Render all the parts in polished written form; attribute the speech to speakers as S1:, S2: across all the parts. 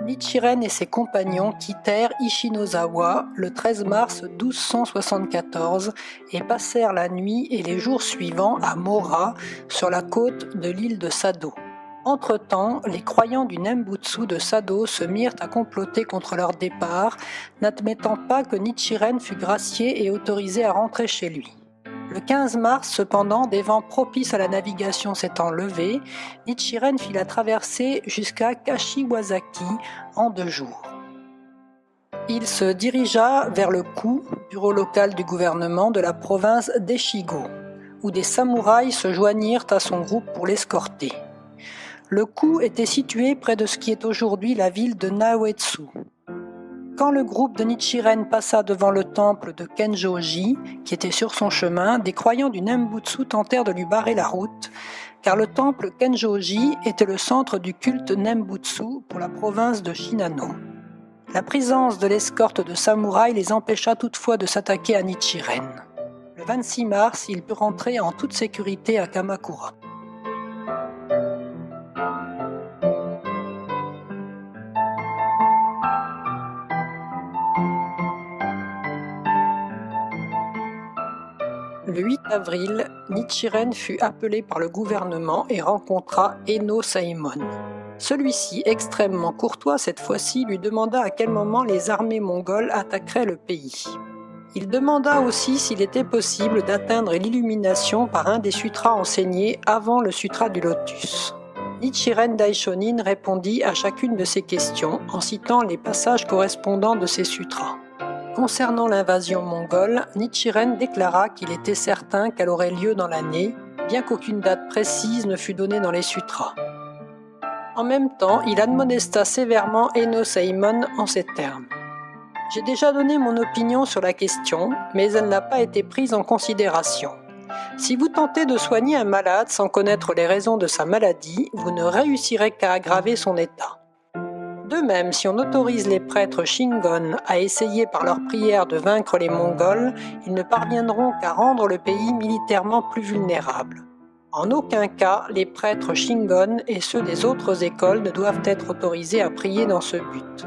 S1: Nichiren et ses compagnons quittèrent Ichinozawa le 13 mars 1274 et passèrent la nuit et les jours suivants à Mora, sur la côte de l'île de Sado. Entre-temps, les croyants du Nembutsu de Sado se mirent à comploter contre leur départ, n'admettant pas que Nichiren fût gracié et autorisé à rentrer chez lui. Le 15 mars, cependant, des vents propices à la navigation s'étant levés, Nichiren fit la traversée jusqu'à Kashiwazaki en 2 jours. Il se dirigea vers le Ku, bureau local du gouvernement de la province d'Echigo, où des samouraïs se joignirent à son groupe pour l'escorter. Le Ku était situé près de ce qui est aujourd'hui la ville de Naoetsu. Quand le groupe de Nichiren passa devant le temple de Kenjoji, qui était sur son chemin, des croyants du Nembutsu tentèrent de lui barrer la route, car le temple Kenjoji était le centre du culte Nembutsu pour la province de Shinano. La présence de l'escorte de samouraïs les empêcha toutefois de s'attaquer à Nichiren. Le 26 mars, il put rentrer en toute sécurité à Kamakura. Le 8 avril, Nichiren fut appelé par le gouvernement et rencontra Eno Saemon. Celui-ci, extrêmement courtois cette fois-ci, lui demanda à quel moment les armées mongoles attaqueraient le pays. Il demanda aussi s'il était possible d'atteindre l'illumination par un des sutras enseignés avant le sutra du lotus. Nichiren Daishonin répondit à chacune de ces questions en citant les passages correspondants de ces sutras. Concernant l'invasion mongole, Nichiren déclara qu'il était certain qu'elle aurait lieu dans l'année, bien qu'aucune date précise ne fût donnée dans les sutras. En même temps, il admonesta sévèrement Eno Saemon en ces termes. « J'ai déjà donné mon opinion sur la question, mais elle n'a pas été prise en considération. Si vous tentez de soigner un malade sans connaître les raisons de sa maladie, vous ne réussirez qu'à aggraver son état. De même, si on autorise les prêtres Shingon à essayer par leurs prières de vaincre les Mongols, ils ne parviendront qu'à rendre le pays militairement plus vulnérable. En aucun cas, les prêtres Shingon et ceux des autres écoles ne doivent être autorisés à prier dans ce but. »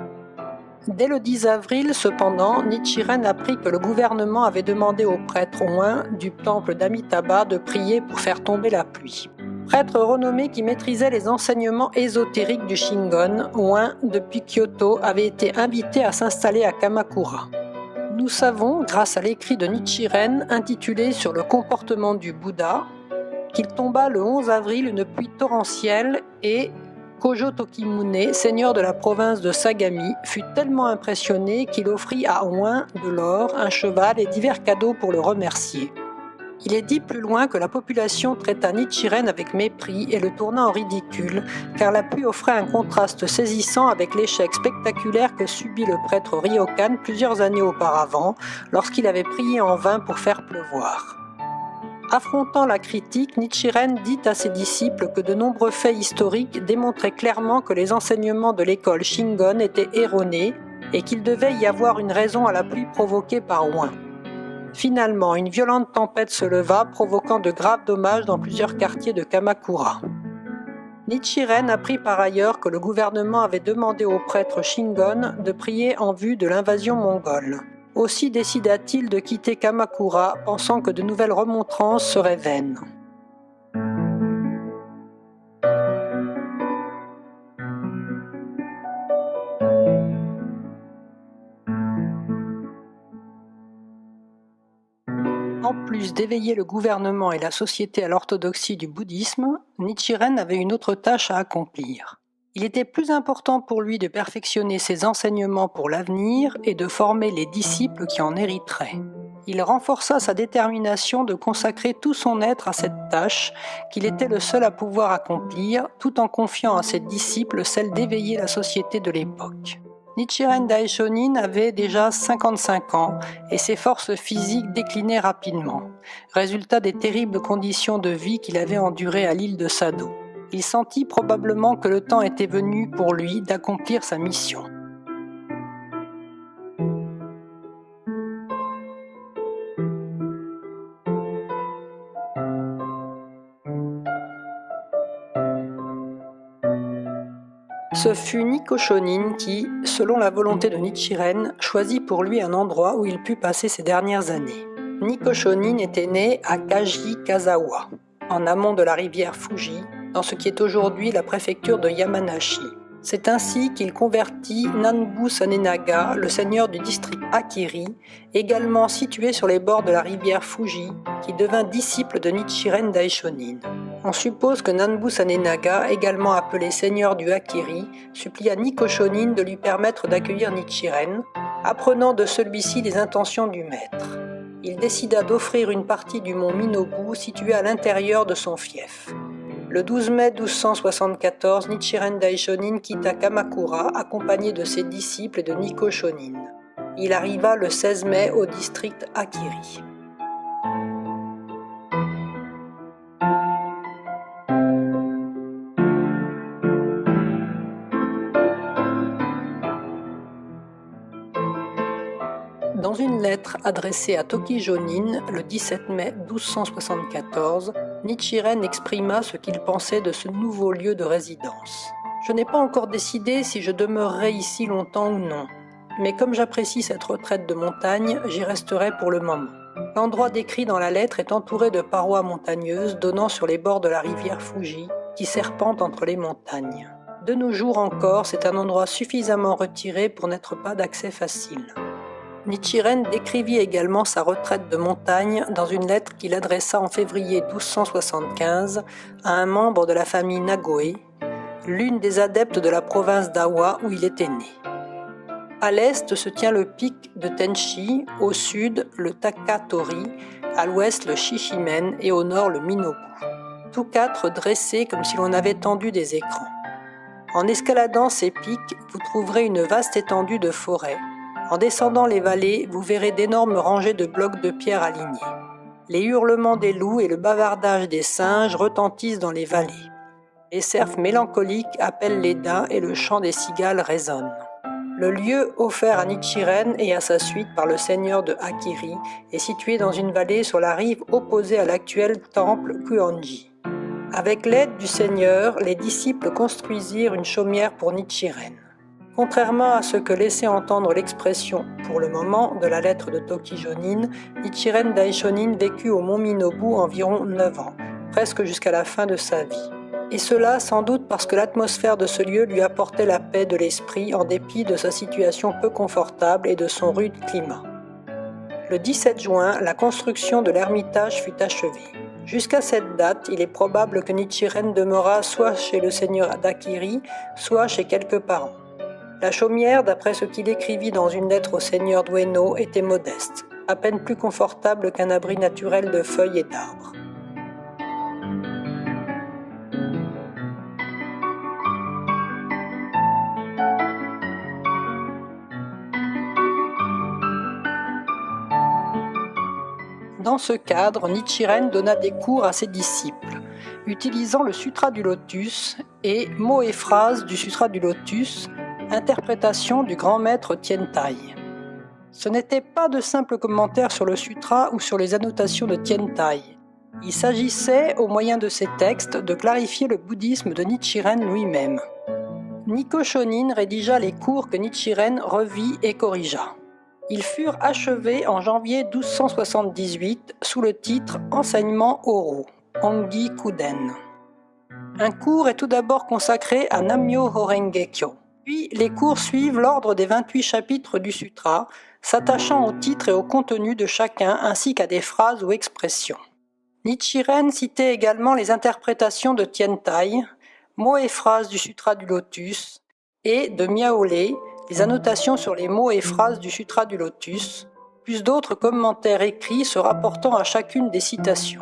S1: Dès le 10 avril, cependant, Nichiren apprit que le gouvernement avait demandé aux prêtres Ouin du temple d'Amitabha de prier pour faire tomber la pluie. Prêtre renommé qui maîtrisait les enseignements ésotériques du Shingon, Ouin, depuis Kyoto, avait été invité à s'installer à Kamakura. Nous savons, grâce à l'écrit de Nichiren intitulé Sur le comportement du Bouddha, qu'il tomba le 11 avril une pluie torrentielle et Kojo Tokimune, seigneur de la province de Sagami, fut tellement impressionné qu'il offrit à Ouin de l'or, un cheval et divers cadeaux pour le remercier. Il est dit plus loin que la population traita Nichiren avec mépris et le tourna en ridicule, car la pluie offrait un contraste saisissant avec l'échec spectaculaire que subit le prêtre Ryokan plusieurs années auparavant, lorsqu'il avait prié en vain pour faire pleuvoir. Affrontant la critique, Nichiren dit à ses disciples que de nombreux faits historiques démontraient clairement que les enseignements de l'école Shingon étaient erronés et qu'il devait y avoir une raison à la pluie provoquée par Ouin. Finalement, une violente tempête se leva, provoquant de graves dommages dans plusieurs quartiers de Kamakura. Nichiren apprit par ailleurs que le gouvernement avait demandé aux prêtres Shingon de prier en vue de l'invasion mongole. Aussi décida-t-il de quitter Kamakura, pensant que de nouvelles remontrances seraient vaines. En plus d'éveiller le gouvernement et la société à l'orthodoxie du bouddhisme, Nichiren avait une autre tâche à accomplir. Il était plus important pour lui de perfectionner ses enseignements pour l'avenir et de former les disciples qui en hériteraient. Il renforça sa détermination de consacrer tout son être à cette tâche qu'il était le seul à pouvoir accomplir, tout en confiant à ses disciples celle d'éveiller la société de l'époque. Nichiren Daishonin avait déjà 55 ans et ses forces physiques déclinaient rapidement, résultat des terribles conditions de vie qu'il avait endurées à l'île de Sado. Il sentit probablement que le temps était venu pour lui d'accomplir sa mission. Ce fut Nikko Shonin qui, selon la volonté de Nichiren, choisit pour lui un endroit où il put passer ses dernières années. Nikko Shonin était né à Kaji-Kazawa, en amont de la rivière Fuji, dans ce qui est aujourd'hui la préfecture de Yamanashi. C'est ainsi qu'il convertit Nanbu Sanenaga, le seigneur du district Akiri, également situé sur les bords de la rivière Fuji, qui devint disciple de Nichiren Daishonin. On suppose que Nanbu Sanenaga, également appelé seigneur du Akiri, supplia Nikko Shonin de lui permettre d'accueillir Nichiren, apprenant de celui-ci les intentions du maître. Il décida d'offrir une partie du mont Minobu situé à l'intérieur de son fief. Le 12 mai 1274, Nichiren Daishonin quitta Kamakura accompagné de ses disciples et de Nikko Shonin. Il arriva le 16 mai au district Akiri. Dans une lettre adressée à Tokijonin le 17 mai 1274, Nichiren exprima ce qu'il pensait de ce nouveau lieu de résidence. « Je n'ai pas encore décidé si je demeurerai ici longtemps ou non, mais comme j'apprécie cette retraite de montagne, j'y resterai pour le moment. L'endroit décrit dans la lettre est entouré de parois montagneuses donnant sur les bords de la rivière Fuji, qui serpente entre les montagnes. De nos jours encore, c'est un endroit suffisamment retiré pour n'être pas d'accès facile. » Nichiren décrivit également sa retraite de montagne dans une lettre qu'il adressa en février 1275 à un membre de la famille Nagoe, l'une des adeptes de la province d'Awa où il était né. À l'est se tient le pic de Tenshi, au sud le Takatori, à l'ouest le Shishimen et au nord le Minobu, tous quatre dressés comme si l'on avait tendu des écrans. En escaladant ces pics, vous trouverez une vaste étendue de forêt. En descendant les vallées, vous verrez d'énormes rangées de blocs de pierre alignés. Les hurlements des loups et le bavardage des singes retentissent dans les vallées. Les cerfs mélancoliques appellent les daims et le chant des cigales résonne. Le lieu offert à Nichiren et à sa suite par le seigneur de Akiri est situé dans une vallée sur la rive opposée à l'actuel temple Kuonji. Avec l'aide du seigneur, les disciples construisirent une chaumière pour Nichiren. Contrairement à ce que laissait entendre l'expression « pour le moment » de la lettre de Tokijonin, Nichiren Daishonin vécut au mont Minobu environ 9 ans, presque jusqu'à la fin de sa vie. Et cela sans doute parce que l'atmosphère de ce lieu lui apportait la paix de l'esprit en dépit de sa situation peu confortable et de son rude climat. Le 17 juin, la construction de l'ermitage fut achevée. Jusqu'à cette date, il est probable que Nichiren demeura soit chez le seigneur d'Akiri, soit chez quelques parents. La chaumière, d'après ce qu'il écrivit dans une lettre au seigneur d'Ueno, était modeste, à peine plus confortable qu'un abri naturel de feuilles et d'arbres. Dans ce cadre, Nichiren donna des cours à ses disciples, utilisant le Sutra du Lotus et mots et phrases du Sutra du Lotus, interprétation du grand maître Tiantai. Ce n'était pas de simples commentaires sur le sutra ou sur les annotations de Tiantai. Il s'agissait, au moyen de ces textes, de clarifier le bouddhisme de Nichiren lui-même. Nikko Shonin rédigea les cours que Nichiren revit et corrigea. Ils furent achevés en janvier 1278 sous le titre « Enseignement Oro » Ongi Kuden. Un cours est tout d'abord consacré à Nammyo Horengekyo. Puis, les cours suivent l'ordre des 28 chapitres du sutra, s'attachant au titre et au contenu de chacun ainsi qu'à des phrases ou expressions. Nichiren citait également les interprétations de Tiantai, mots et phrases du Sutra du Lotus, et de Miaolé, les annotations sur les mots et phrases du Sutra du Lotus, plus d'autres commentaires écrits se rapportant à chacune des citations.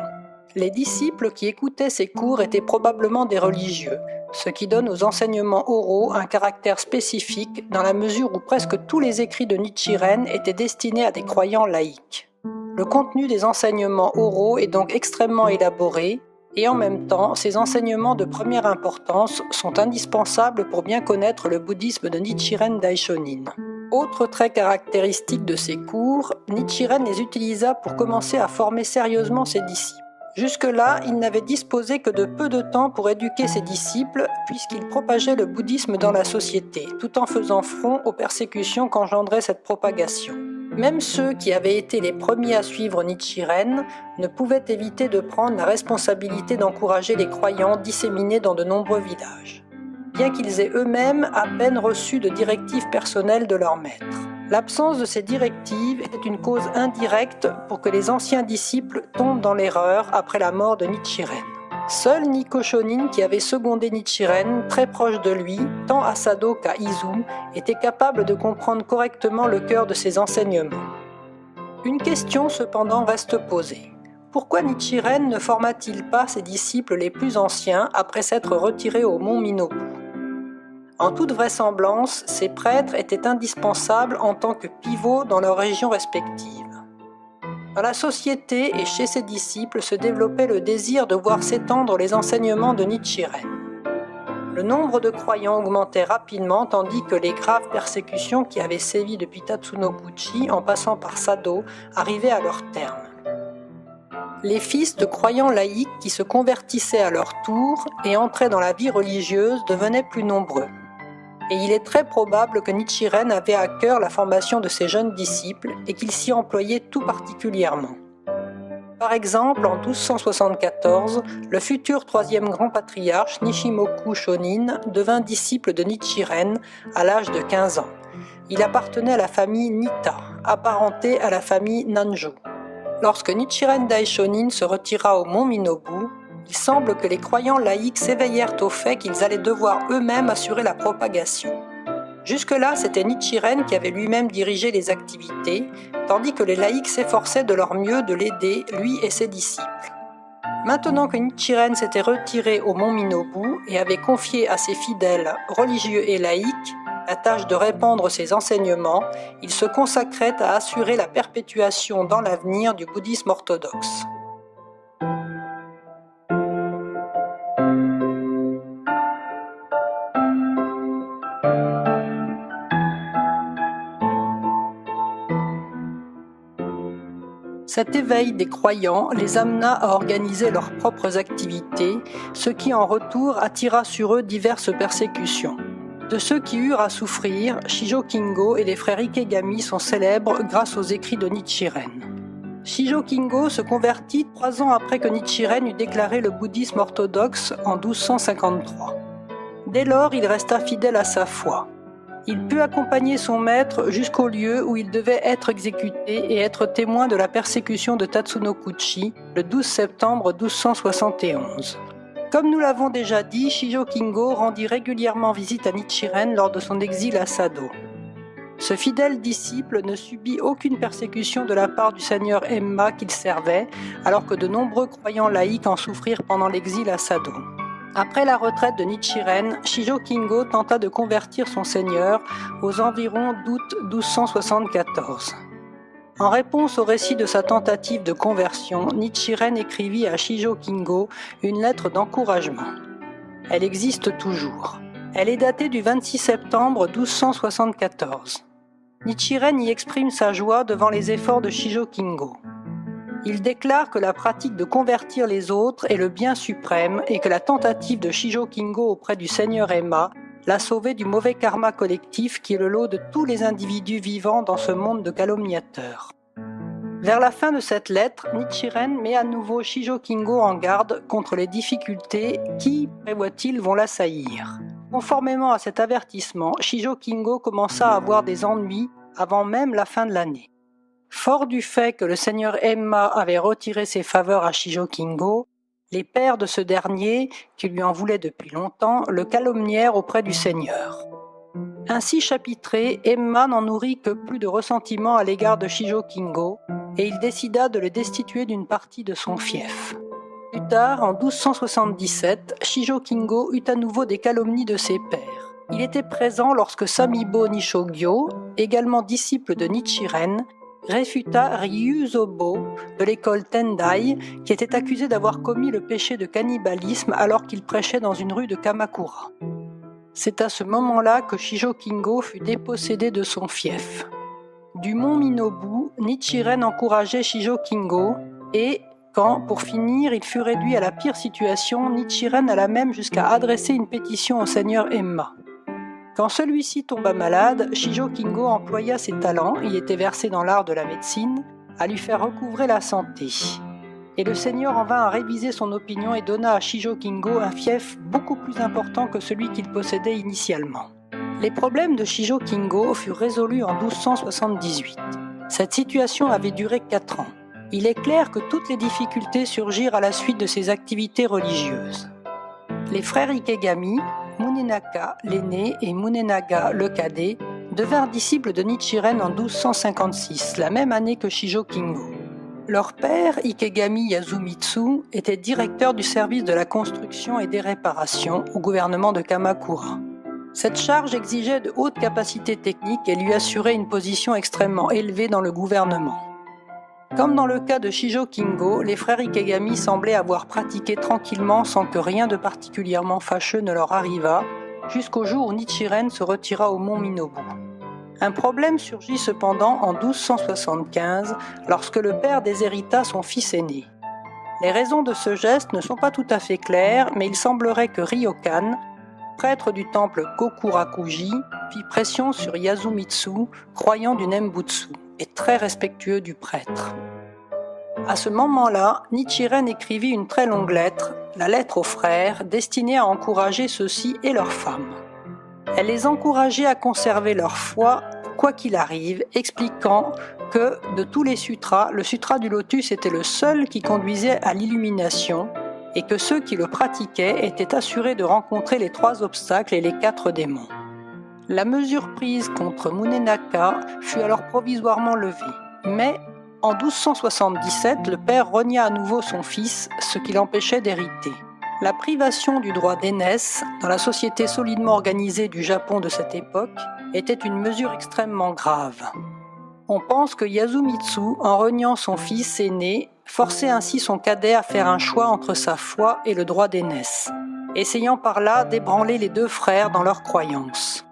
S1: Les disciples qui écoutaient ces cours étaient probablement des religieux, ce qui donne aux enseignements oraux un caractère spécifique dans la mesure où presque tous les écrits de Nichiren étaient destinés à des croyants laïcs. Le contenu des enseignements oraux est donc extrêmement élaboré, et en même temps, ces enseignements de première importance sont indispensables pour bien connaître le bouddhisme de Nichiren Daishonin. Autre trait caractéristique de ces cours, Nichiren les utilisa pour commencer à former sérieusement ses disciples. Jusque-là, il n'avait disposé que de peu de temps pour éduquer ses disciples, puisqu'il propageait le bouddhisme dans la société, tout en faisant front aux persécutions qu'engendrait cette propagation. Même ceux qui avaient été les premiers à suivre Nichiren ne pouvaient éviter de prendre la responsabilité d'encourager les croyants disséminés dans de nombreux villages, bien qu'ils aient eux-mêmes à peine reçu de directives personnelles de leur maître. L'absence de ces directives était une cause indirecte pour que les anciens disciples tombent dans l'erreur après la mort de Nichiren. Seul Nikko Shonin, qui avait secondé Nichiren, très proche de lui, tant à Sado qu'à Izu, était capable de comprendre correctement le cœur de ses enseignements. Une question cependant reste posée. Pourquoi Nichiren ne forma-t-il pas ses disciples les plus anciens après s'être retiré au mont Minobu ? En toute vraisemblance, ces prêtres étaient indispensables en tant que pivots dans leurs régions respectives. Dans la société et chez ses disciples se développait le désir de voir s'étendre les enseignements de Nichiren. Le nombre de croyants augmentait rapidement tandis que les graves persécutions qui avaient sévi depuis Tatsunokuchi en passant par Sado arrivaient à leur terme. Les fils de croyants laïcs qui se convertissaient à leur tour et entraient dans la vie religieuse devenaient plus nombreux. Et il est très probable que Nichiren avait à cœur la formation de ses jeunes disciples et qu'il s'y employait tout particulièrement. Par exemple, en 1274, le futur troisième grand patriarche Nishimoku Shonin devint disciple de Nichiren à l'âge de 15 ans. Il appartenait à la famille Nita, apparentée à la famille Nanjo. Lorsque Nichiren Daishonin se retira au mont Minobu, il semble que les croyants laïcs s'éveillèrent au fait qu'ils allaient devoir eux-mêmes assurer la propagation. Jusque-là, c'était Nichiren qui avait lui-même dirigé les activités, tandis que les laïcs s'efforçaient de leur mieux de l'aider, lui et ses disciples. Maintenant que Nichiren s'était retiré au mont Minobu et avait confié à ses fidèles, religieux et laïcs, la tâche de répandre ses enseignements, il se consacrait à assurer la perpétuation dans l'avenir du bouddhisme orthodoxe. Cet éveil des croyants les amena à organiser leurs propres activités, ce qui en retour attira sur eux diverses persécutions. De ceux qui eurent à souffrir, Shijo Kingo et les frères Ikegami sont célèbres grâce aux écrits de Nichiren. Shijo Kingo se convertit 3 ans après que Nichiren eut déclaré le bouddhisme orthodoxe en 1253. Dès lors, il resta fidèle à sa foi. Il put accompagner son maître jusqu'au lieu où il devait être exécuté et être témoin de la persécution de Tatsunokuchi le 12 septembre 1271. Comme nous l'avons déjà dit, Shijo Kingo rendit régulièrement visite à Nichiren lors de son exil à Sado. Ce fidèle disciple ne subit aucune persécution de la part du seigneur Emma qu'il servait, alors que de nombreux croyants laïcs en souffrirent pendant l'exil à Sado. Après la retraite de Nichiren, Shijo Kingo tenta de convertir son seigneur aux environs d'août 1274. En réponse au récit de sa tentative de conversion, Nichiren écrivit à Shijo Kingo une lettre d'encouragement. Elle existe toujours. Elle est datée du 26 septembre 1274. Nichiren y exprime sa joie devant les efforts de Shijo Kingo. Il déclare que la pratique de convertir les autres est le bien suprême et que la tentative de Shijo Kingo auprès du seigneur Emma l'a sauvé du mauvais karma collectif qui est le lot de tous les individus vivant dans ce monde de calomniateurs. Vers la fin de cette lettre, Nichiren met à nouveau Shijo Kingo en garde contre les difficultés qui, prévoit-il, vont l'assaillir. Conformément à cet avertissement, Shijo Kingo commença à avoir des ennuis avant même la fin de l'année. Fort du fait que le seigneur Emma avait retiré ses faveurs à Shijo Kingo, Les pairs de ce dernier, qui lui en voulaient depuis longtemps, le calomnièrent auprès du seigneur. Ainsi chapitré, Emma n'en nourrit que plus de ressentiment à l'égard de Shijo Kingo, et il décida de le destituer d'une partie de son fief. Plus tard, en 1277, Shijo Kingo eut à nouveau des calomnies de ses pairs. Il était présent lorsque Samibo Nishogyo, également disciple de Nichiren, réfuta Ryuzobo de l'école Tendai, qui était accusé d'avoir commis le péché de cannibalisme alors qu'il prêchait dans une rue de Kamakura. C'est à ce moment-là que Shijo Kingo fut dépossédé de son fief. Du mont Minobu, Nichiren encourageait Shijo Kingo et, quand, pour finir, il fut réduit à la pire situation, Nichiren alla même jusqu'à adresser une pétition au seigneur Emma. Quand celui-ci tomba malade, Shijo Kingo employa ses talents, il était versé dans l'art de la médecine, à lui faire recouvrer la santé. Et le seigneur en vint à réviser son opinion et donna à Shijo Kingo un fief beaucoup plus important que celui qu'il possédait initialement. Les problèmes de Shijo Kingo furent résolus en 1278. Cette situation avait duré 4 ans. Il est clair que toutes les difficultés surgirent à la suite de ses activités religieuses. Les frères Ikegami, Munenaka l'aîné et Munenaga le cadet, devinrent disciples de Nichiren en 1256, la même année que Shijo Kingo. Leur père, Ikegami Yasumitsu, était directeur du service de la construction et des réparations au gouvernement de Kamakura. Cette charge exigeait de hautes capacités techniques et lui assurait une position extrêmement élevée dans le gouvernement. Comme dans le cas de Shijo Kingo, les frères Ikegami semblaient avoir pratiqué tranquillement sans que rien de particulièrement fâcheux ne leur arrivât, jusqu'au jour où Nichiren se retira au mont Minobu. Un problème surgit cependant en 1275, lorsque le père déshérita son fils aîné. Les raisons de ce geste ne sont pas tout à fait claires, mais il semblerait que Ryokan, prêtre du temple Gokurakuji, fit pression sur Yasumitsu, croyant du Nembutsu, et très respectueux du prêtre. À ce moment-là, Nichiren écrivit une très longue lettre, la lettre aux frères, destinée à encourager ceux-ci et leurs femmes. Elle les encourageait à conserver leur foi, quoi qu'il arrive, expliquant que, de tous les sutras, le sutra du lotus était le seul qui conduisait à l'illumination, et que ceux qui le pratiquaient étaient assurés de rencontrer les 3 obstacles et les 4 démons. La mesure prise contre Munenaka fut alors provisoirement levée, mais en 1277, le père renia à nouveau son fils, ce qui l'empêchait d'hériter. La privation du droit d'aînesse, dans la société solidement organisée du Japon de cette époque, était une mesure extrêmement grave. On pense que Yasumitsu, en reniant son fils aîné, forçait ainsi son cadet à faire un choix entre sa foi et le droit d'aînesse, essayant par là d'ébranler les 2 frères dans leurs croyances.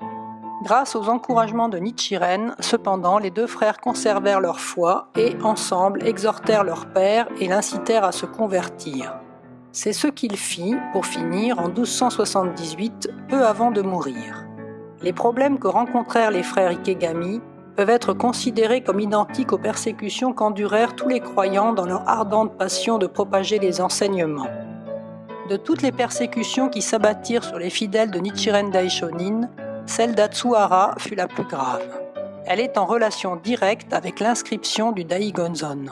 S1: Grâce aux encouragements de Nichiren, cependant, les 2 frères conservèrent leur foi et, ensemble, exhortèrent leur père et l'incitèrent à se convertir. C'est ce qu'il fit, pour finir, en 1278, peu avant de mourir. Les problèmes que rencontrèrent les frères Ikegami peuvent être considérés comme identiques aux persécutions qu'endurèrent tous les croyants dans leur ardente passion de propager les enseignements. De toutes les persécutions qui s'abattirent sur les fidèles de Nichiren Daishonin, celle d'Atsuhara fut la plus grave. Elle est en relation directe avec l'inscription du Daigonzon.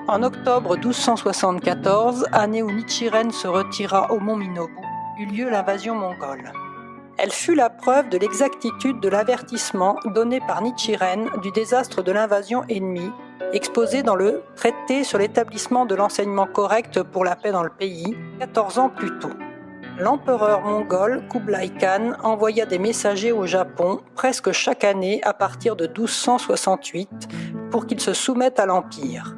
S1: En octobre 1274, année où Nichiren se retira au mont Minobu, eut lieu l'invasion mongole. Elle fut la preuve de l'exactitude de l'avertissement donné par Nichiren du désastre de l'invasion ennemie, exposé dans le Traité sur l'établissement de l'enseignement correct pour la paix dans le pays, 14 ans plus tôt. L'empereur mongol Kublai Khan envoya des messagers au Japon presque chaque année à partir de 1268 pour qu'ils se soumettent à l'empire.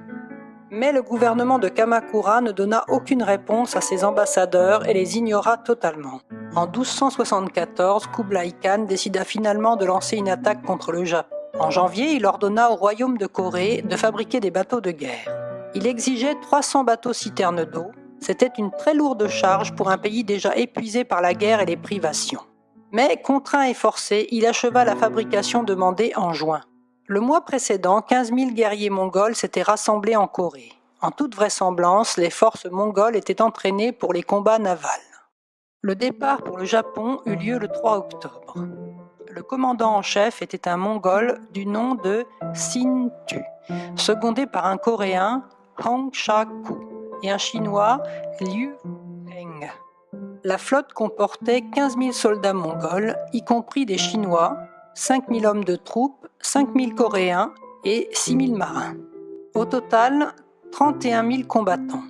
S1: Mais le gouvernement de Kamakura ne donna aucune réponse à ses ambassadeurs et les ignora totalement. En 1274, Kublai Khan décida finalement de lancer une attaque contre le Japon. En janvier, il ordonna au royaume de Corée de fabriquer des bateaux de guerre. Il exigeait 300 bateaux-citernes d'eau. C'était une très lourde charge pour un pays déjà épuisé par la guerre et les privations. Mais, contraint et forcé, il acheva la fabrication demandée en juin. Le mois précédent, 15 000 guerriers mongols s'étaient rassemblés en Corée. En toute vraisemblance, les forces mongoles étaient entraînées pour les combats navals. Le départ pour le Japon eut lieu le 3 octobre. Le commandant en chef était un Mongol du nom de Sin Tu, secondé par un Coréen, Hong Sha-ku, et un Chinois, Liu Heng. La flotte comportait 15 000 soldats mongols, y compris des Chinois, 5 000 hommes de troupes, 5 000 Coréens et 6 000 marins. Au total, 31 000 combattants.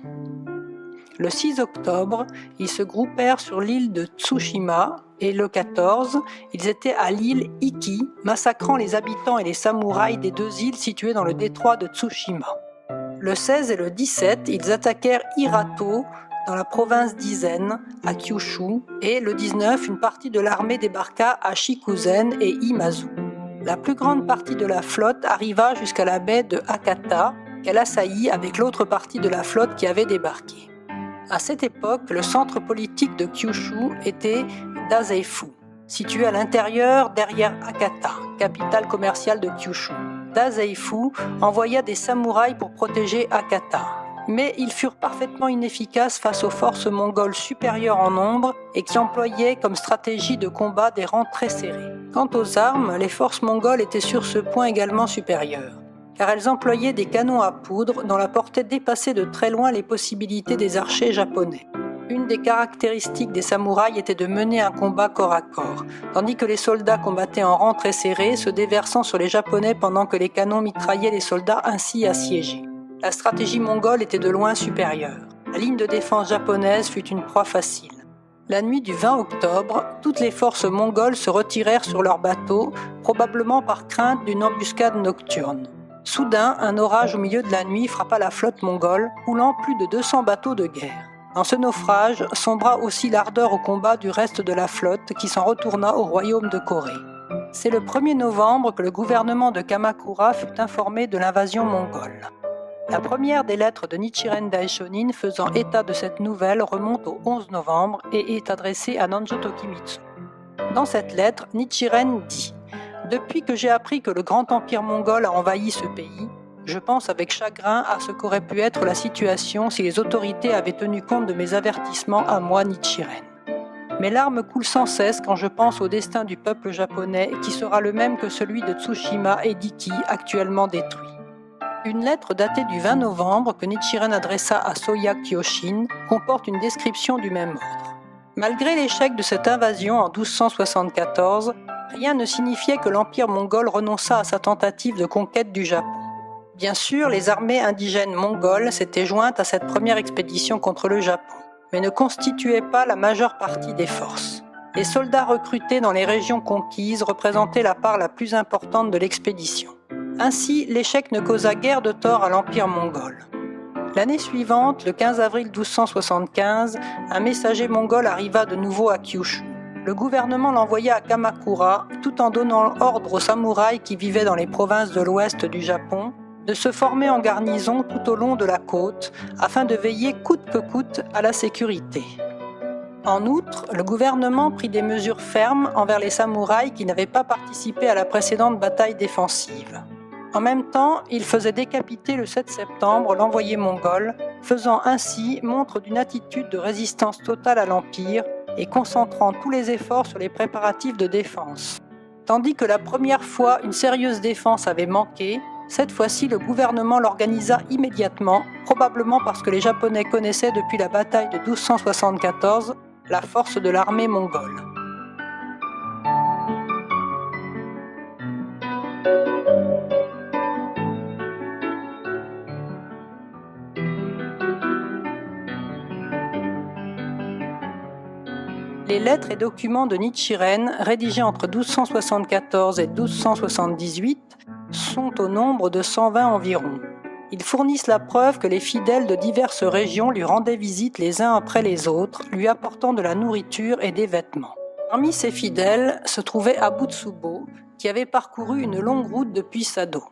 S1: Le 6 octobre, ils se groupèrent sur l'île de Tsushima et le 14, ils étaient à l'île Iki, massacrant les habitants et les samouraïs des deux îles situées dans le détroit de Tsushima. Le 16 et le 17, ils attaquèrent Hirato, dans la province d'Izen, à Kyushu, et le 19, une partie de l'armée débarqua à Shikuzen et Imazu. La plus grande partie de la flotte arriva jusqu'à la baie de Hakata, qu'elle assaillit avec l'autre partie de la flotte qui avait débarqué. À cette époque, le centre politique de Kyushu était Dazeifu, situé à l'intérieur derrière Hakata, capitale commerciale de Kyushu. Dazeifu envoya des samouraïs pour protéger Hakata, mais ils furent parfaitement inefficaces face aux forces mongoles supérieures en nombre et qui employaient comme stratégie de combat des rangs très serrés. Quant aux armes, les forces mongoles étaient sur ce point également supérieures, car elles employaient des canons à poudre dont la portée dépassait de très loin les possibilités des archers japonais. Une des caractéristiques des samouraïs était de mener un combat corps à corps, tandis que les soldats combattaient en rang très serré, se déversant sur les Japonais pendant que les canons mitraillaient les soldats ainsi assiégés. La stratégie mongole était de loin supérieure. La ligne de défense japonaise fut une proie facile. La nuit du 20 octobre, toutes les forces mongoles se retirèrent sur leurs bateaux, probablement par crainte d'une embuscade nocturne. Soudain, un orage au milieu de la nuit frappa la flotte mongole, coulant plus de 200 bateaux de guerre. Dans ce naufrage, sombra aussi l'ardeur au combat du reste de la flotte qui s'en retourna au royaume de Corée. C'est le 1er novembre que le gouvernement de Kamakura fut informé de l'invasion mongole. La première des lettres de Nichiren Daishonin faisant état de cette nouvelle remonte au 11 novembre et est adressée à Nanjo Tokimitsu. Dans cette lettre, Nichiren dit « Depuis que j'ai appris que le grand empire mongol a envahi ce pays, je pense avec chagrin à ce qu'aurait pu être la situation si les autorités avaient tenu compte de mes avertissements à moi, Nichiren. Mes larmes coulent sans cesse quand je pense au destin du peuple japonais qui sera le même que celui de Tsushima et d'Iki actuellement détruits. » Une lettre datée du 20 novembre que Nichiren adressa à Soya Kyoshin comporte une description du même ordre. Malgré l'échec de cette invasion en 1274, rien ne signifiait que l'empire mongol renonça à sa tentative de conquête du Japon. Bien sûr, les armées indigènes mongoles s'étaient jointes à cette première expédition contre le Japon, mais ne constituaient pas la majeure partie des forces. Les soldats recrutés dans les régions conquises représentaient la part la plus importante de l'expédition. Ainsi, l'échec ne causa guère de tort à l'empire mongol. L'année suivante, le 15 avril 1275, un messager mongol arriva de nouveau à Kyushu. Le gouvernement l'envoya à Kamakura, tout en donnant ordre aux samouraïs qui vivaient dans les provinces de l'ouest du Japon de se former en garnison tout au long de la côte, afin de veiller coûte que coûte à la sécurité. En outre, le gouvernement prit des mesures fermes envers les samouraïs qui n'avaient pas participé à la précédente bataille défensive. En même temps, il faisait décapiter le 7 septembre l'envoyé mongol, faisant ainsi montre d'une attitude de résistance totale à l'Empire et concentrant tous les efforts sur les préparatifs de défense. Tandis que la première fois une sérieuse défense avait manqué, cette fois-ci le gouvernement l'organisa immédiatement, probablement parce que les Japonais connaissaient depuis la bataille de 1274 la force de l'armée mongole. Les lettres et documents de Nichiren, rédigés entre 1274 et 1278, sont au nombre de 120 environ. Ils fournissent la preuve que les fidèles de diverses régions lui rendaient visite les uns après les autres, lui apportant de la nourriture et des vêtements. Parmi ces fidèles se trouvait Abutsubo, qui avait parcouru une longue route depuis Sado.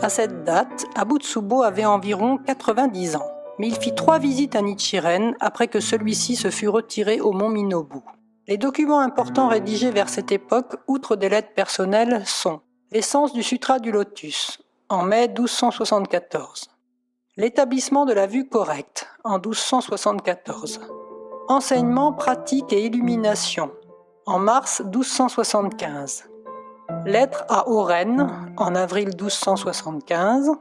S1: À cette date, Abutsubo avait environ 90 ans, mais il fit 3 visites à Nichiren après que celui-ci se fut retiré au mont Minobu. Les documents importants rédigés vers cette époque, outre des lettres personnelles, sont l'essence du Sutra du Lotus, en mai 1274, l'établissement de la vue correcte, en 1274, Enseignement, pratique et illumination, en mars 1275. Lettre à Oren, en avril 1275.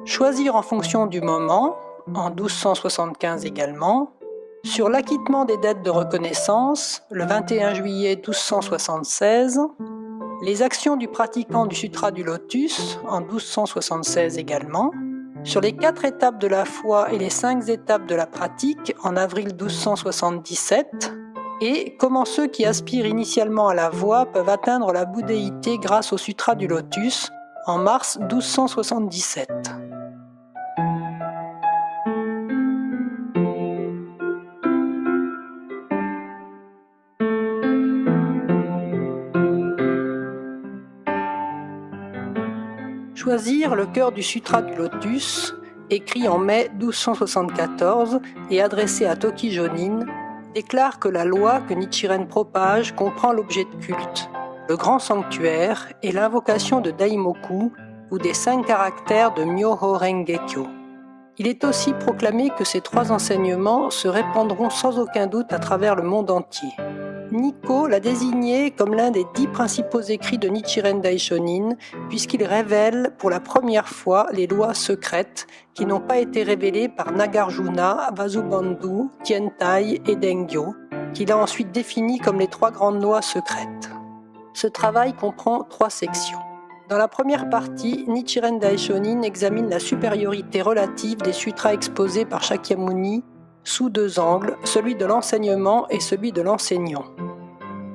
S1: Choisir en fonction du moment, en 1275 également. Sur l'acquittement des dettes de reconnaissance, le 21 juillet 1276. Les actions du pratiquant du Sutra du Lotus, en 1276 également. Sur les 4 étapes de la foi et les 5 étapes de la pratique, en avril 1277. Et comment ceux qui aspirent initialement à la voie peuvent atteindre la bouddhéité grâce au Sutra du Lotus, en mars 1277. Choisir le cœur du Sutra du Lotus, écrit en mai 1274 et adressé à Toki Jonin, déclare que la loi que Nichiren propage comprend l'objet de culte, le grand sanctuaire et l'invocation de Daimoku ou des 5 caractères de Myoho Renge-kyo. Il est aussi proclamé que ces 3 enseignements se répandront sans aucun doute à travers le monde entier. Nikko l'a désigné comme l'un des 10 principaux écrits de Nichiren Daishonin, puisqu'il révèle pour la première fois les lois secrètes qui n'ont pas été révélées par Nagarjuna, Vasubandhu, Tientai et Dengyo, qu'il a ensuite définies comme les 3 grandes lois secrètes. Ce travail comprend 3 sections. Dans la première partie, Nichiren Daishonin examine la supériorité relative des sutras exposés par Shakyamuni sous 2 angles, celui de l'enseignement et celui de l'enseignant.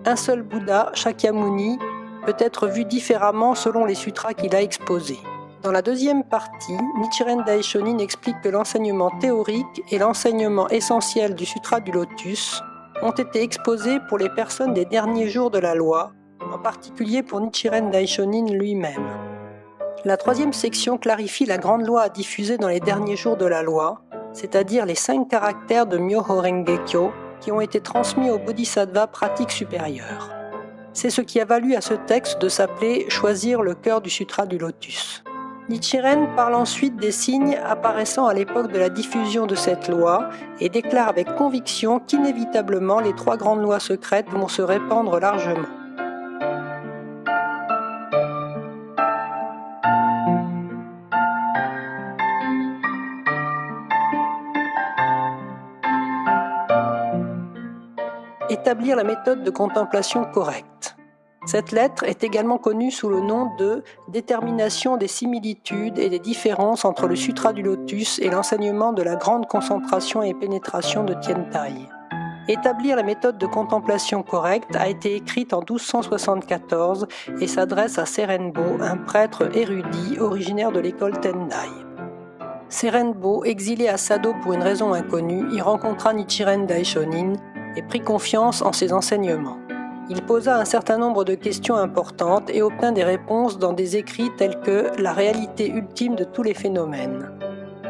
S1: Un seul Bouddha, Shakyamuni, peut être vu différemment selon les sutras qu'il a exposés. Dans la deuxième partie, Nichiren Daishonin explique que l'enseignement théorique et l'enseignement essentiel du Sutra du Lotus ont été exposés pour les personnes des derniers jours de la loi, en particulier pour Nichiren Daishonin lui-même. La troisième section clarifie la grande loi à diffuser dans les derniers jours de la loi, c'est-à-dire les 5 caractères de Myoho Renge-kyo qui ont été transmis aux bodhisattvas pratiques supérieures. C'est ce qui a valu à ce texte de s'appeler « Choisir le cœur du Sutra du Lotus ». Nichiren parle ensuite des signes apparaissant à l'époque de la diffusion de cette loi et déclare avec conviction qu'inévitablement les 3 grandes lois secrètes vont se répandre largement. Établir la méthode de contemplation correcte. Cette lettre est également connue sous le nom de « Détermination des similitudes et des différences entre le Sutra du Lotus et l'enseignement de la grande concentration et pénétration de Tientai ». Établir la méthode de contemplation correcte a été écrite en 1274 et s'adresse à Serenbo, un prêtre érudit originaire de l'école Tendai. Serenbo, exilé à Sado pour une raison inconnue, y rencontra Nichiren Daishonin et prit confiance en ses enseignements. Il posa un certain nombre de questions importantes et obtint des réponses dans des écrits tels que « La réalité ultime de tous les phénomènes »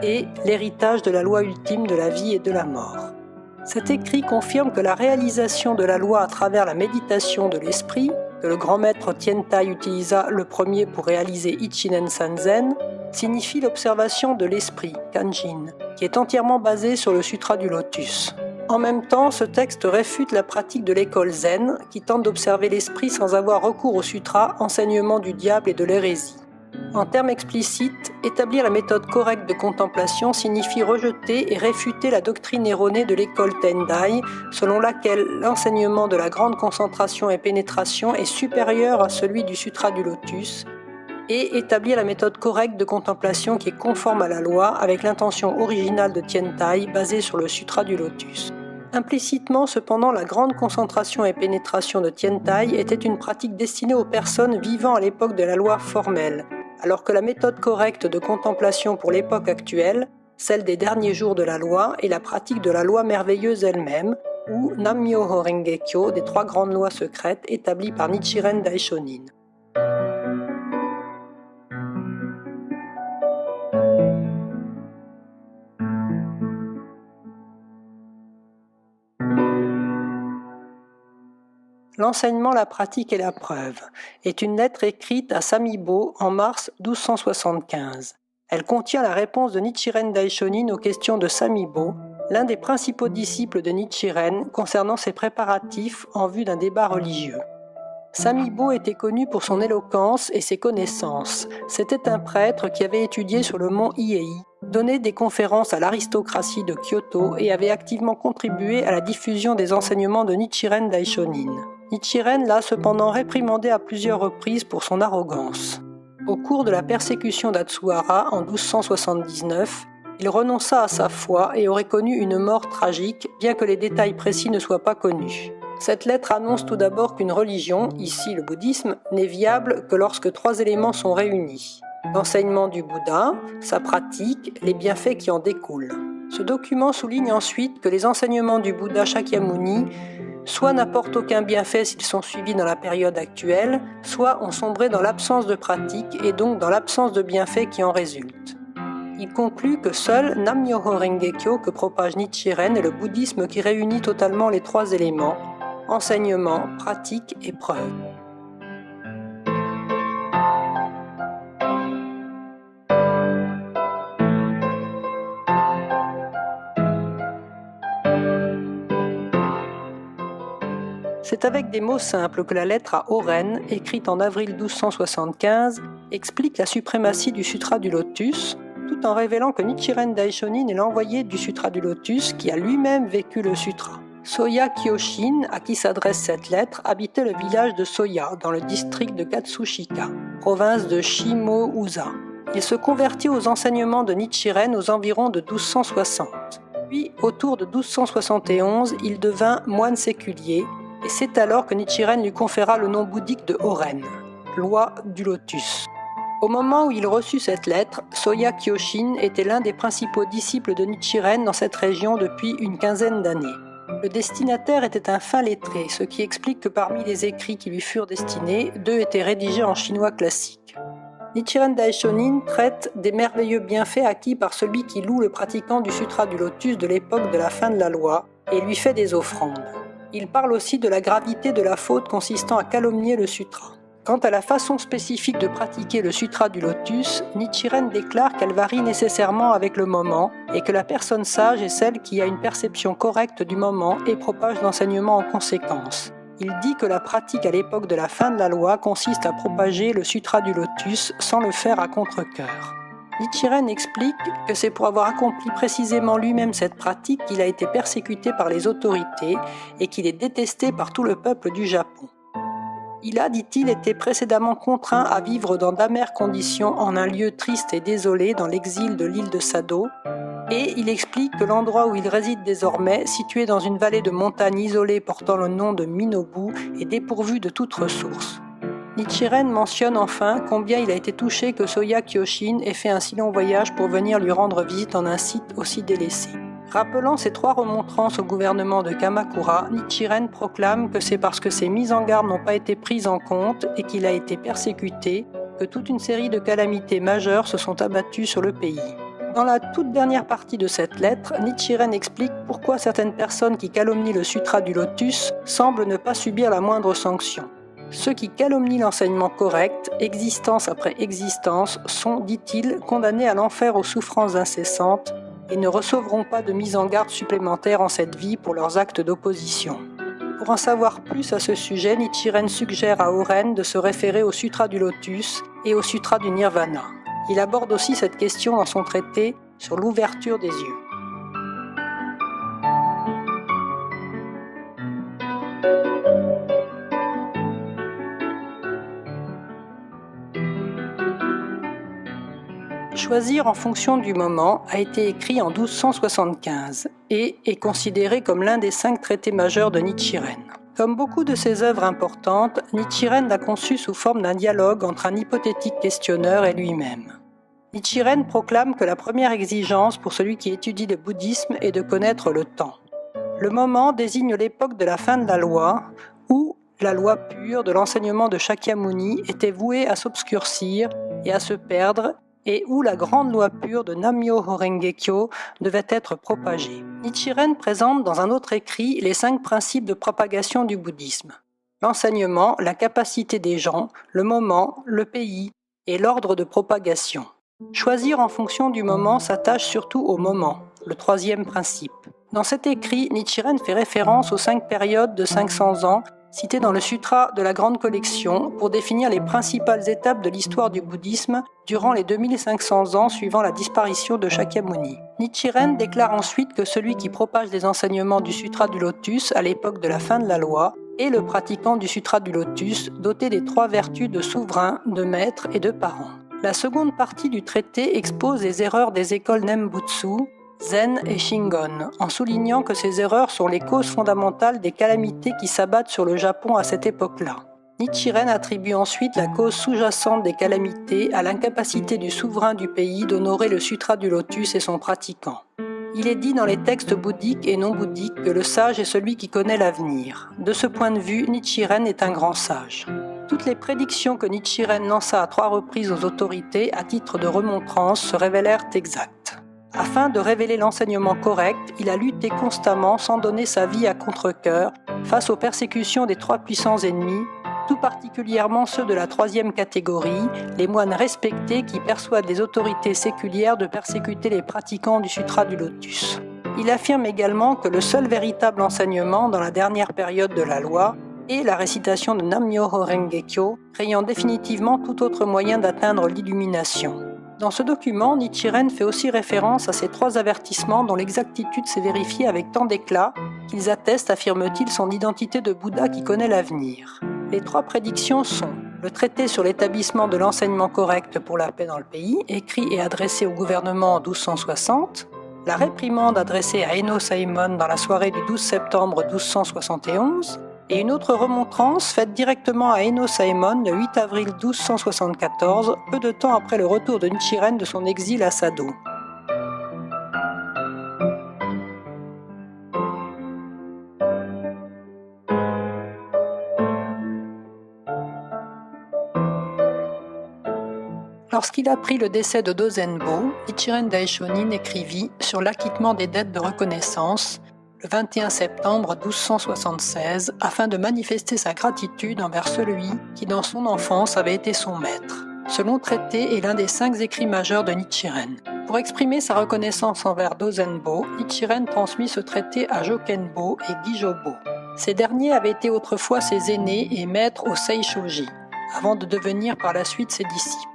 S1: et « L'héritage de la loi ultime de la vie et de la mort ». Cet écrit confirme que la réalisation de la loi à travers la méditation de l'esprit, que le grand maître Tientai utilisa le premier pour réaliser Ichinen Sanzen, signifie l'observation de l'esprit, Kanjin, qui est entièrement basé sur le Sutra du Lotus. En même temps, ce texte réfute la pratique de l'école zen, qui tente d'observer l'esprit sans avoir recours au sutra, enseignement du diable et de l'hérésie. En termes explicites, établir la méthode correcte de contemplation signifie rejeter et réfuter la doctrine erronée de l'école Tendai, selon laquelle l'enseignement de la grande concentration et pénétration est supérieur à celui du Sutra du Lotus, et établir la méthode correcte de contemplation qui est conforme à la loi avec l'intention originale de Tientai basée sur le Sutra du Lotus. Implicitement, cependant, la grande concentration et pénétration de Tientai était une pratique destinée aux personnes vivant à l'époque de la loi formelle, alors que la méthode correcte de contemplation pour l'époque actuelle, celle des derniers jours de la loi, est la pratique de la loi merveilleuse elle-même, ou Nam-myoho Renge-kyo des 3 grandes lois secrètes établies par Nichiren Daishonin. L'enseignement, la pratique et la preuve est une lettre écrite à Samibo en mars 1275. Elle contient la réponse de Nichiren Daishonin aux questions de Samibo, l'un des principaux disciples de Nichiren concernant ses préparatifs en vue d'un débat religieux. Samibo était connu pour son éloquence et ses connaissances. C'était un prêtre qui avait étudié sur le mont Hiei, donné des conférences à l'aristocratie de Kyoto et avait activement contribué à la diffusion des enseignements de Nichiren Daishonin. Nichiren l'a cependant réprimandé à plusieurs reprises pour son arrogance. Au cours de la persécution d'Atsuhara en 1279, il renonça à sa foi et aurait connu une mort tragique, bien que les détails précis ne soient pas connus. Cette lettre annonce tout d'abord qu'une religion, ici le bouddhisme, n'est viable que lorsque 3 éléments sont réunis. L'enseignement du Bouddha, sa pratique, les bienfaits qui en découlent. Ce document souligne ensuite que les enseignements du Bouddha Shakyamuni soit n'apportent aucun bienfait s'ils sont suivis dans la période actuelle, soit ont sombré dans l'absence de pratique et donc dans l'absence de bienfaits qui en résultent. Il conclut que seul Nam-myoho Renge-kyo que propage Nichiren est le bouddhisme qui réunit totalement les 3 éléments, enseignement, pratique et preuve. C'est avec des mots simples que la lettre à Oren, écrite en avril 1275, explique la suprématie du Sutra du Lotus, tout en révélant que Nichiren Daishonin est l'envoyé du Sutra du Lotus qui a lui-même vécu le sutra. Soya Kyoshin, à qui s'adresse cette lettre, habitait le village de Soya, dans le district de Katsushika, province de Shimouza. Il se convertit aux enseignements de Nichiren aux environs de 1260. Puis, autour de 1271, il devint moine séculier, et c'est alors que Nichiren lui conféra le nom bouddhique de Horen, loi du lotus. Au moment où il reçut cette lettre, Soya Kyoshin était l'un des principaux disciples de Nichiren dans cette région depuis une quinzaine d'années. Le destinataire était un fin lettré, ce qui explique que parmi les écrits qui lui furent destinés, 2 étaient rédigés en chinois classique. Nichiren Daishonin traite des merveilleux bienfaits acquis par celui qui loue le pratiquant du Sutra du Lotus de l'époque de la fin de la loi et lui fait des offrandes. Il parle aussi de la gravité de la faute consistant à calomnier le sutra. Quant à la façon spécifique de pratiquer le Sutra du Lotus, Nichiren déclare qu'elle varie nécessairement avec le moment et que la personne sage est celle qui a une perception correcte du moment et propage l'enseignement en conséquence. Il dit que la pratique à l'époque de la fin de la loi consiste à propager le Sutra du Lotus sans le faire à contre-cœur. Nichiren explique que c'est pour avoir accompli précisément lui-même cette pratique qu'il a été persécuté par les autorités et qu'il est détesté par tout le peuple du Japon. Il a, dit-il, été précédemment contraint à vivre dans d'amères conditions en un lieu triste et désolé dans l'exil de l'île de Sado, et il explique que l'endroit où il réside désormais, situé dans une vallée de montagnes isolée portant le nom de Minobu, est dépourvu de toute ressource. Nichiren mentionne enfin combien il a été touché que Soya Kyoshin ait fait un si long voyage pour venir lui rendre visite en un site aussi délaissé. Rappelant ces 3 remontrances au gouvernement de Kamakura, Nichiren proclame que c'est parce que ses mises en garde n'ont pas été prises en compte et qu'il a été persécuté que toute une série de calamités majeures se sont abattues sur le pays. Dans la toute dernière partie de cette lettre, Nichiren explique pourquoi certaines personnes qui calomnient le Sutra du Lotus semblent ne pas subir la moindre sanction. Ceux qui calomnient l'enseignement correct, existence après existence, sont, dit-il, condamnés à l'enfer aux souffrances incessantes et ne recevront pas de mise en garde supplémentaire en cette vie pour leurs actes d'opposition. Pour en savoir plus à ce sujet, Nichiren suggère à Oren de se référer au Sutra du Lotus et au Sutra du Nirvana. Il aborde aussi cette question dans son traité sur l'ouverture des yeux. Choisir en fonction du moment a été écrit en 1275 et est considéré comme l'un des 5 traités majeurs de Nichiren. Comme beaucoup de ses œuvres importantes, Nichiren l'a conçu sous forme d'un dialogue entre un hypothétique questionneur et lui-même. Nichiren proclame que la première exigence pour celui qui étudie le bouddhisme est de connaître le temps. Le moment désigne l'époque de la fin de la loi, où la loi pure de l'enseignement de Shakyamuni était vouée à s'obscurcir et à se perdre, et où la grande loi pure de Nam-myoho Renge-kyo devait être propagée. Nichiren présente dans un autre écrit les 5 principes de propagation du bouddhisme. L'enseignement, la capacité des gens, le moment, le pays et l'ordre de propagation. Choisir en fonction du moment s'attache surtout au moment, le 3e principe. Dans cet écrit, Nichiren fait référence aux 5 périodes de 500 ans citées dans le Sutra de la Grande Collection pour définir les principales étapes de l'histoire du bouddhisme durant les 2500 ans suivant la disparition de Shakyamuni. Nichiren déclare ensuite que celui qui propage les enseignements du Sutra du Lotus à l'époque de la fin de la loi est le pratiquant du Sutra du Lotus doté des 3 vertus de souverain, de maître et de parent. La seconde partie du traité expose les erreurs des écoles Nembutsu, Zen et Shingon, en soulignant que ces erreurs sont les causes fondamentales des calamités qui s'abattent sur le Japon à cette époque-là. Nichiren attribue ensuite la cause sous-jacente des calamités à l'incapacité du souverain du pays d'honorer le Sutra du Lotus et son pratiquant. Il est dit dans les textes bouddhiques et non bouddhiques que le sage est celui qui connaît l'avenir. De ce point de vue, Nichiren est un grand sage. Toutes les prédictions que Nichiren lança à 3 reprises aux autorités à titre de remontrance se révélèrent exactes. Afin de révéler l'enseignement correct, il a lutté constamment sans donner sa vie à contre-cœur face aux persécutions des 3 puissants ennemis, tout particulièrement ceux de la 3e catégorie, les moines respectés qui persuadent les autorités séculières de persécuter les pratiquants du Sutra du Lotus. Il affirme également que le seul véritable enseignement dans la dernière période de la loi est la récitation de Nam-myoho Renge-kyo, créant définitivement tout autre moyen d'atteindre l'illumination. Dans ce document, Nichiren fait aussi référence à ces 3 avertissements dont l'exactitude s'est vérifiée avec tant d'éclat qu'ils attestent, affirme-t-il, son identité de Bouddha qui connaît l'avenir. Les 3 prédictions sont le traité sur l'établissement de l'enseignement correct pour la paix dans le pays, écrit et adressé au gouvernement en 1260, la réprimande adressée à Enno Saemon dans la soirée du 12 septembre 1271, et une autre remontrance faite directement à Enno Saemon le 8 avril 1274, peu de temps après le retour de Nichiren de son exil à Sado. Lorsqu'il apprit le décès de Dozenbo, Nichiren Daishonin écrivit sur l'acquittement des dettes de reconnaissance le 21 septembre 1276 afin de manifester sa gratitude envers celui qui dans son enfance avait été son maître. Ce long traité est l'un des 5 écrits majeurs de Nichiren. Pour exprimer sa reconnaissance envers Dozenbo, Nichiren transmit ce traité à Jokenbo et Gijobo. Ces derniers avaient été autrefois ses aînés et maîtres au Seishoji, avant de devenir par la suite ses disciples.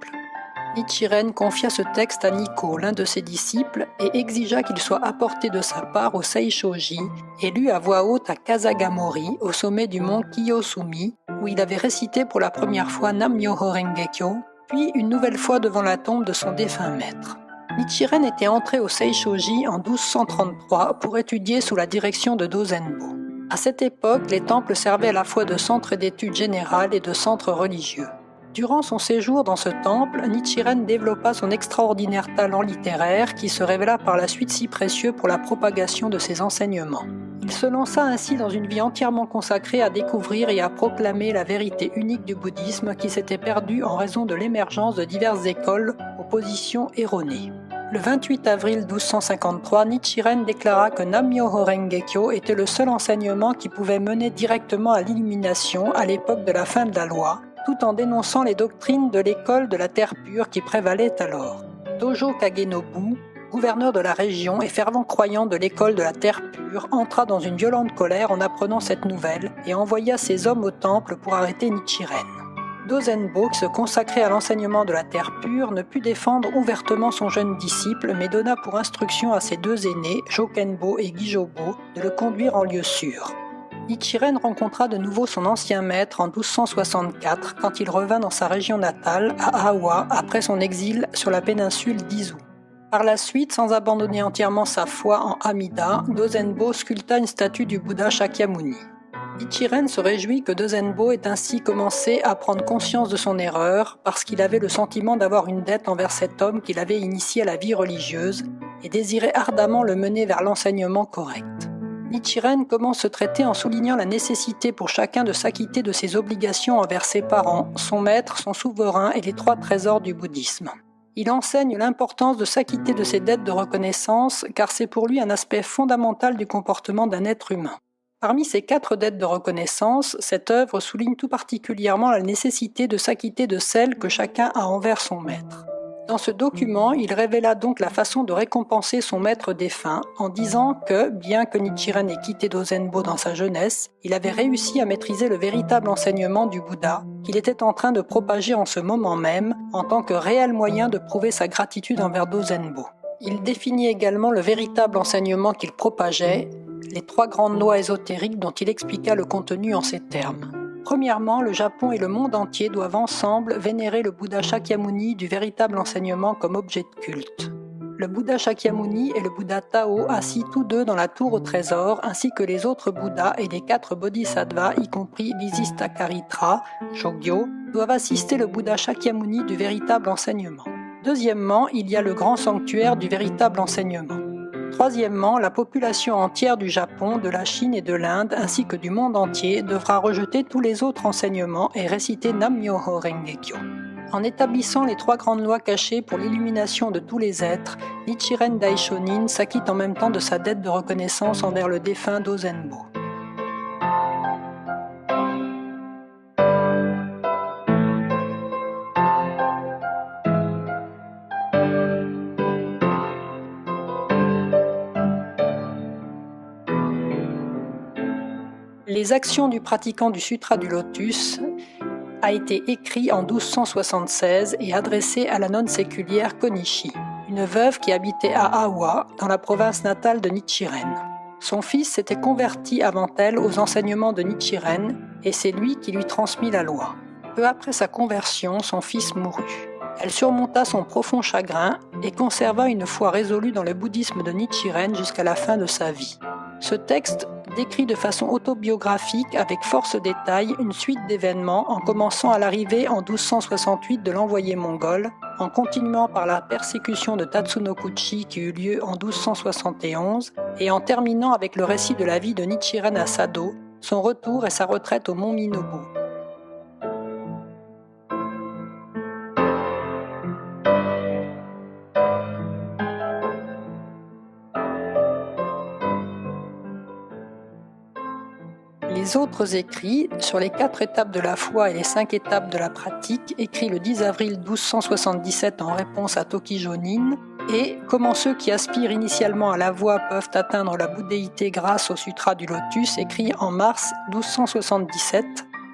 S1: Nichiren confia ce texte à Nikko, l'un de ses disciples, et exigea qu'il soit apporté de sa part au Seishoji et lu à voix haute à Kasagamori, au sommet du mont Kiyosumi, où il avait récité pour la première fois Nam-myoho Renge-kyo, puis une nouvelle fois devant la tombe de son défunt maître. Nichiren était entré au Seishoji en 1233 pour étudier sous la direction de Dozenbo. À cette époque, les temples servaient à la fois de centre d'études générales et de centre religieux. Durant son séjour dans ce temple, Nichiren développa son extraordinaire talent littéraire qui se révéla par la suite si précieux pour la propagation de ses enseignements. Il se lança ainsi dans une vie entièrement consacrée à découvrir et à proclamer la vérité unique du bouddhisme qui s'était perdue en raison de l'émergence de diverses écoles aux positions erronées. Le 28 avril 1253, Nichiren déclara que Nam-myoho Renge-kyo était le seul enseignement qui pouvait mener directement à l'illumination à l'époque de la fin de la loi, tout en dénonçant les doctrines de l'école de la terre pure qui prévalait alors. Dojo Kagenobu, gouverneur de la région et fervent croyant de l'école de la terre pure, entra dans une violente colère en apprenant cette nouvelle et envoya ses hommes au temple pour arrêter Nichiren. Dozenbo, qui se consacrait à l'enseignement de la terre pure, ne put défendre ouvertement son jeune disciple, mais donna pour instruction à ses 2 aînés, Jokenbo et Gijobo, de le conduire en lieu sûr. Nichiren rencontra de nouveau son ancien maître en 1264 quand il revint dans sa région natale, à Awa, après son exil sur la péninsule d'Izu. Par la suite, sans abandonner entièrement sa foi en Amida, Dozenbo sculpta une statue du Bouddha Shakyamuni. Nichiren se réjouit que Dozenbo ait ainsi commencé à prendre conscience de son erreur parce qu'il avait le sentiment d'avoir une dette envers cet homme qu'il avait initié à la vie religieuse et désirait ardemment le mener vers l'enseignement correct. Nichiren commence ce traité en soulignant la nécessité pour chacun de s'acquitter de ses obligations envers ses parents, son maître, son souverain et les 3 trésors du bouddhisme. Il enseigne l'importance de s'acquitter de ses dettes de reconnaissance car c'est pour lui un aspect fondamental du comportement d'un être humain. Parmi ces 4 dettes de reconnaissance, cette œuvre souligne tout particulièrement la nécessité de s'acquitter de celles que chacun a envers son maître. Dans ce document, il révéla donc la façon de récompenser son maître défunt en disant que, bien que Nichiren ait quitté Dozenbo dans sa jeunesse, il avait réussi à maîtriser le véritable enseignement du Bouddha qu'il était en train de propager en ce moment même en tant que réel moyen de prouver sa gratitude envers Dozenbo. Il définit également le véritable enseignement qu'il propageait, les 3 grandes lois ésotériques dont il expliqua le contenu en ces termes. Premièrement, le Japon et le monde entier doivent ensemble vénérer le Bouddha Shakyamuni du véritable enseignement comme objet de culte. Le Bouddha Shakyamuni et le Bouddha Tao, assis tous deux dans la tour au trésor, ainsi que les autres Bouddhas et les 4 Bodhisattvas, y compris Visistakaritra, Shogyo, doivent assister le Bouddha Shakyamuni du véritable enseignement. Deuxièmement, il y a le grand sanctuaire du véritable enseignement. Troisièmement, la population entière du Japon, de la Chine et de l'Inde, ainsi que du monde entier, devra rejeter tous les autres enseignements et réciter Nam-myoho Renge-kyo. En établissant les 3 grandes lois cachées pour l'illumination de tous les êtres, Nichiren Daishonin s'acquitte en même temps de sa dette de reconnaissance envers le défunt Dozenbo. Les actions du pratiquant du Sutra du Lotus a été écrit en 1276 et adressé à la nonne séculière Konishi, une veuve qui habitait à Awa, dans la province natale de Nichiren. Son fils s'était converti avant elle aux enseignements de Nichiren et c'est lui qui lui transmit la loi. Peu après sa conversion, son fils mourut. Elle surmonta son profond chagrin et conserva une foi résolue dans le bouddhisme de Nichiren jusqu'à la fin de sa vie. Ce texte décrit de façon autobiographique avec force détail une suite d'événements en commençant à l'arrivée en 1268 de l'envoyé mongol, en continuant par la persécution de Tatsunokuchi qui eut lieu en 1271 et en terminant avec le récit de la vie de Nichiren à Sado, son retour et sa retraite au mont Minobu. Les autres écrits, sur les 4 étapes de la foi et les 5 étapes de la pratique, écrits le 10 avril 1277 en réponse à Tokijonin, et Comment ceux qui aspirent initialement à la voie peuvent atteindre la bouddhéité grâce au Sutra du Lotus, écrit en mars 1277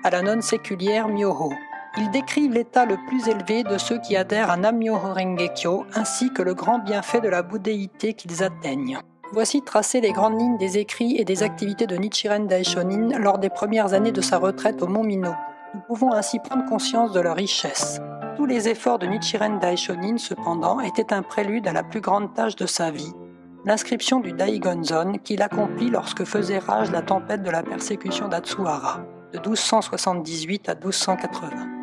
S1: à la nonne séculière Myoho. Ils décrivent l'état le plus élevé de ceux qui adhèrent à Nam-myoho Renge-kyo, ainsi que le grand bienfait de la bouddhéité qu'ils atteignent. Voici tracées les grandes lignes des écrits et des activités de Nichiren Daishonin lors des premières années de sa retraite au mont Minobu. Nous pouvons ainsi prendre conscience de leur richesse. Tous les efforts de Nichiren Daishonin, cependant, étaient un prélude à la plus grande tâche de sa vie, l'inscription du Daigonzon qu'il accomplit lorsque faisait rage la tempête de la persécution d'Atsuhara, de 1278 à 1280.